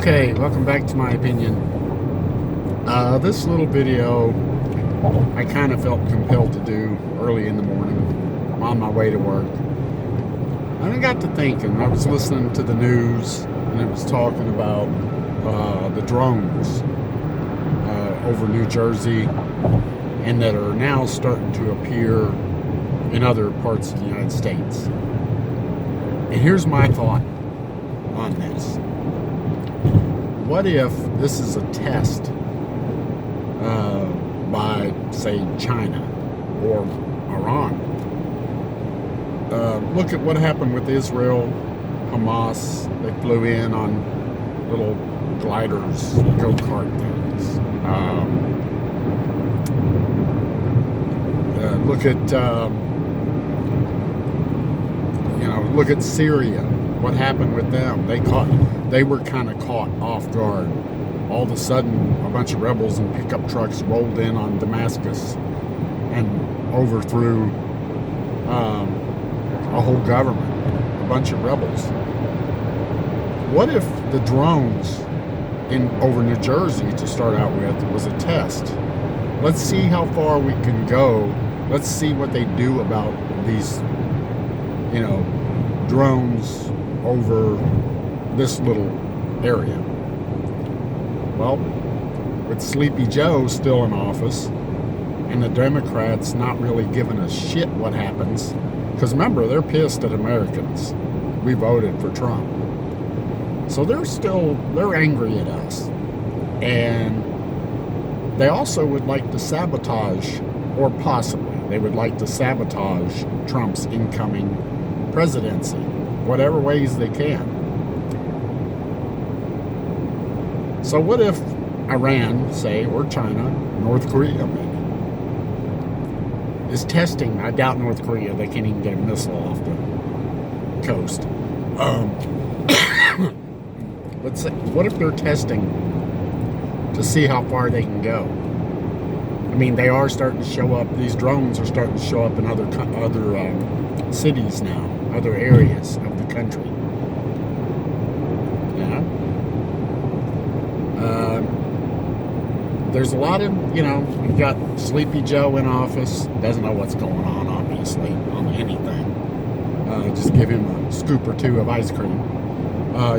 Okay, welcome back to my opinion. This little video I kind of felt compelled to do early in the morning. I'm on my way to work. And I got to thinking, I was listening to the news and it was talking about the drones over New Jersey and that are now starting to appear in other parts of the United States. And here's my thought on this. What if this is a test by, say, China or Iran? Look at what happened with Israel, Hamas. They flew in on little gliders, go-kart things. Look at Syria. What happened with them? They were kind of caught off guard. All of a sudden, a bunch of rebels in pickup trucks rolled in on Damascus and overthrew a whole government, a bunch of rebels. What if the drones over New Jersey, to start out with, was a test? Let's see how far we can go. Let's see what they do about these, drones over this little area. Well, with Sleepy Joe still in office and the Democrats not really giving a shit what happens, because remember, they're pissed at Americans. We voted for Trump. So they're angry at us. And they also would like to sabotage, or possibly they would like to sabotage Trump's incoming presidency, whatever ways they can. So what if Iran, say, or China, North Korea maybe, is testing? I doubt North Korea, they can't even get a missile off the coast. Let's say, what if they're testing to see how far they can go? I mean, they are starting to show up. These drones are starting to show up in other cities now, other areas of the country. There's a lot of, you've got Sleepy Joe in office, doesn't know what's going on, obviously, on anything. Just give him a scoop or two of ice cream.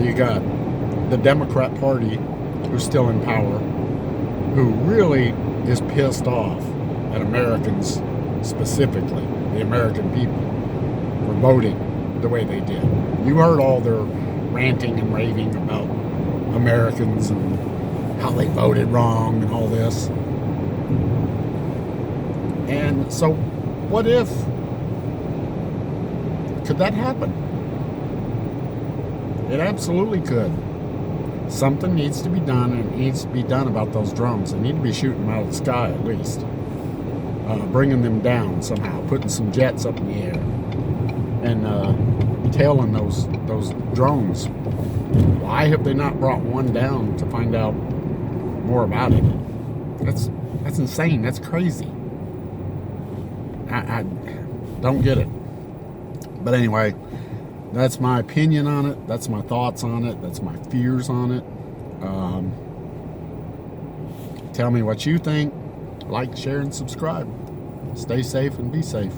You got the Democrat Party, who's still in power, who really is pissed off at Americans, specifically the American people, for voting the way they did. You heard all their ranting and raving about Americans and how they voted wrong and all this. And so what if, could that happen? It absolutely could. Something needs to be done, and it needs to be done about those drones. They need to be shooting them out of the sky at least. Bringing them down somehow, putting some jets up in the air, and tailing those drones. Why have they not brought one down to find out more about it? That's insane. That's crazy. I don't get it. But anyway, that's my opinion on it. That's my thoughts on it. That's my fears on it. Tell me what you think. Like, share, and subscribe. Stay safe and be safe.